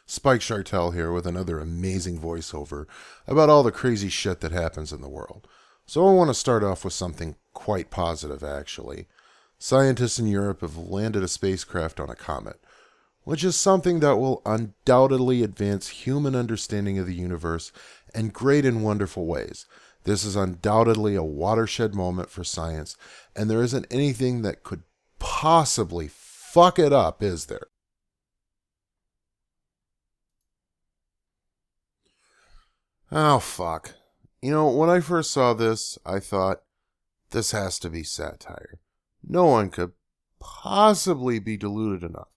Spike Chartel here with another amazing voiceover about all the crazy shit that happens in the world. So I want to start off with something quite positive, actually. Scientists in Europe have landed a spacecraft on a comet, which is something that will undoubtedly advance human understanding of the universe in great and wonderful ways. This is undoubtedly a watershed moment for science, and there isn't anything that could possibly fuck it up, is there? Oh, fuck. When I first saw this, I thought, this has to be satire. No one could possibly be deluded enough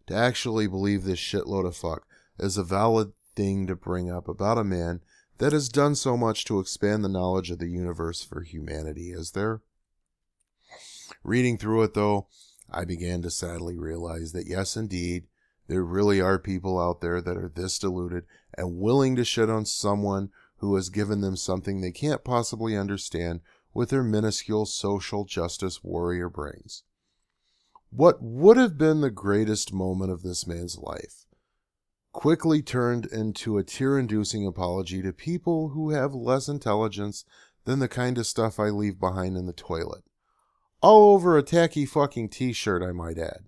to actually believe this shitload of fuck is a valid thing to bring up about a man that has done so much to expand the knowledge of the universe for humanity, is there? Reading through it, though, I began to sadly realize that yes, indeed, there really are people out there that are this deluded and willing to shit on someone who has given them something they can't possibly understand with their minuscule social justice warrior brains. What would have been the greatest moment of this man's life quickly turned into a tear-inducing apology to people who have less intelligence than the kind of stuff I leave behind in the toilet. All over a tacky fucking t-shirt, I might add.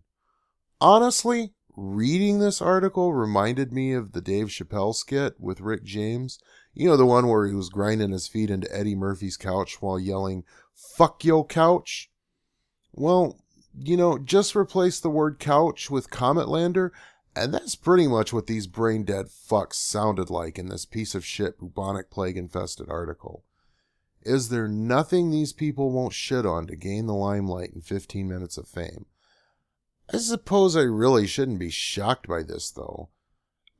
Honestly, reading this article reminded me of the Dave Chappelle skit with Rick James. The one where he was grinding his feet into Eddie Murphy's couch while yelling, "Fuck yo couch." Well, just replace the word couch with Comet Lander, and that's pretty much what these brain-dead fucks sounded like in this piece of shit bubonic plague-infested article. Is there nothing these people won't shit on to gain the limelight and 15 minutes of fame? I suppose I really shouldn't be shocked by this, though.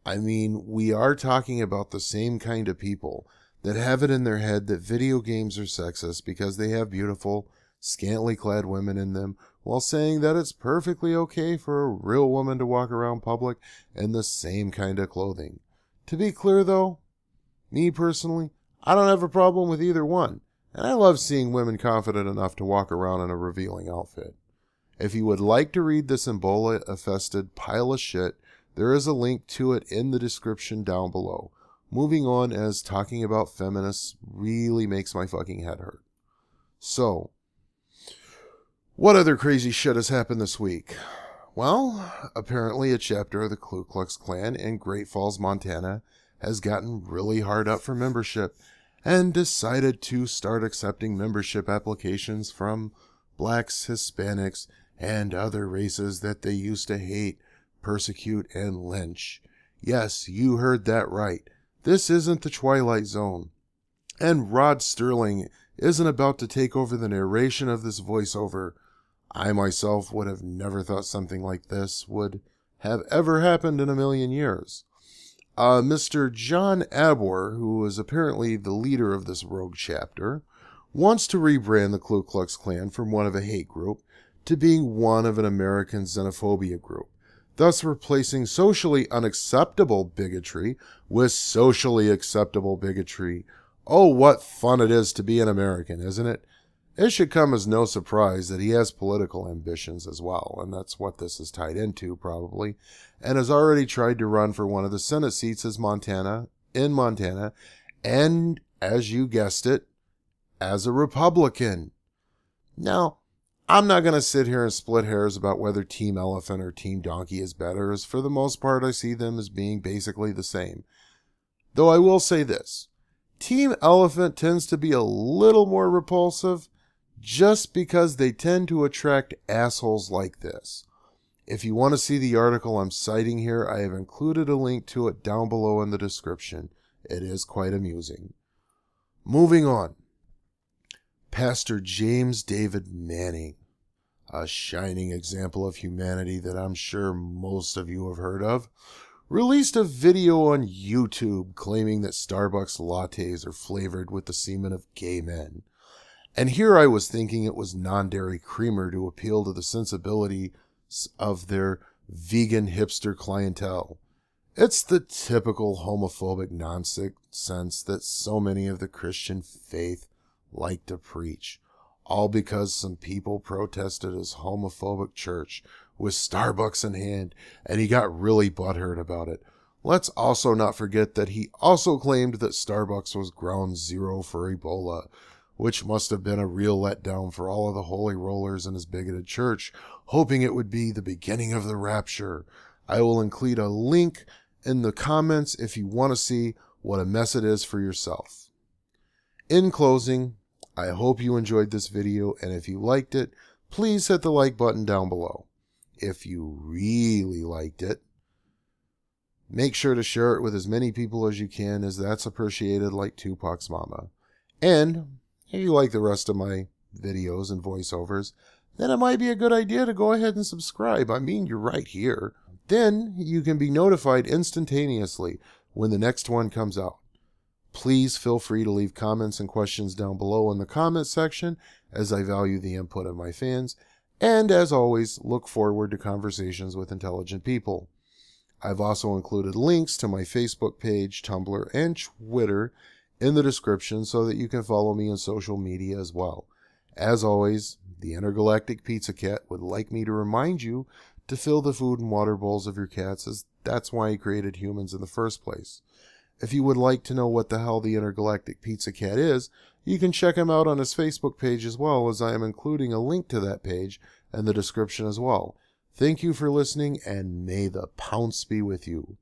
I mean, we are talking about the same kind of people that have it in their head that video games are sexist because they have beautiful, scantily clad women in them, while saying that it's perfectly okay for a real woman to walk around public in the same kind of clothing. To be clear, though, me personally, I don't have a problem with either one, and I love seeing women confident enough to walk around in a revealing outfit. If you would like to read this Ebola-infested pile of shit, there is a link to it in the description down below. Moving on, as talking about feminists really makes my fucking head hurt. So, what other crazy shit has happened this week? Well, apparently a chapter of the Ku Klux Klan in Great Falls, Montana has gotten really hard up for membership and decided to start accepting membership applications from blacks, Hispanics, and other races that they used to hate, persecute, and lynch. Yes, you heard that right. This isn't the Twilight Zone. And Rod Sterling isn't about to take over the narration of this voiceover. I myself would have never thought something like this would have ever happened in a million years. Mr. John Abor, who is apparently the leader of this rogue chapter, wants to rebrand the Ku Klux Klan from one of a hate group to being one of an American xenophobia group, thus replacing socially unacceptable bigotry with socially acceptable bigotry. Oh, what fun it is to be an American, isn't it? It should come as no surprise that he has political ambitions as well, and that's what this is tied into, probably, and has already tried to run for one of the Senate seats in Montana, and, as you guessed it, as a Republican. Now, I'm not going to sit here and split hairs about whether Team Elephant or Team Donkey is better, as for the most part I see them as being basically the same. Though I will say this, Team Elephant tends to be a little more repulsive, just because they tend to attract assholes like this. If you want to see the article I'm citing here, I have included a link to it down below in the description. It is quite amusing. Moving on. Pastor James David Manning, a shining example of humanity that I'm sure most of you have heard of, released a video on YouTube claiming that Starbucks lattes are flavored with the semen of gay men. And here I was thinking it was non-dairy creamer to appeal to the sensibilities of their vegan hipster clientele. It's the typical homophobic nonsense that so many of the Christian faith like to preach, all because some people protested his homophobic church with Starbucks in hand, and he got really butthurt about it. Let's also not forget that he also claimed that Starbucks was ground zero for Ebola, which must have been a real letdown for all of the holy rollers in his bigoted church, hoping it would be the beginning of the rapture. I will include a link in the comments if you want to see what a mess it is for yourself. In closing, I hope you enjoyed this video, and if you liked it, please hit the like button down below. If you really liked it, make sure to share it with as many people as you can, as that's appreciated like Tupac's mama. And if you like the rest of my videos and voiceovers, then it might be a good idea to go ahead and subscribe. I mean, you're right here. Then you can be notified instantaneously when the next one comes out. Please feel free to leave comments and questions down below in the comment section, as I value the input of my fans, and as always, look forward to conversations with intelligent people. I've also included links to my Facebook page, Tumblr, and Twitter in the description so that you can follow me on social media as well. As always, the Intergalactic Pizza Cat would like me to remind you to fill the food and water bowls of your cats, as that's why he created humans in the first place. If you would like to know what the hell the Intergalactic Pizza Cat is, you can check him out on his Facebook page as well, as I am including a link to that page in the description as well. Thank you for listening, and may the pounce be with you.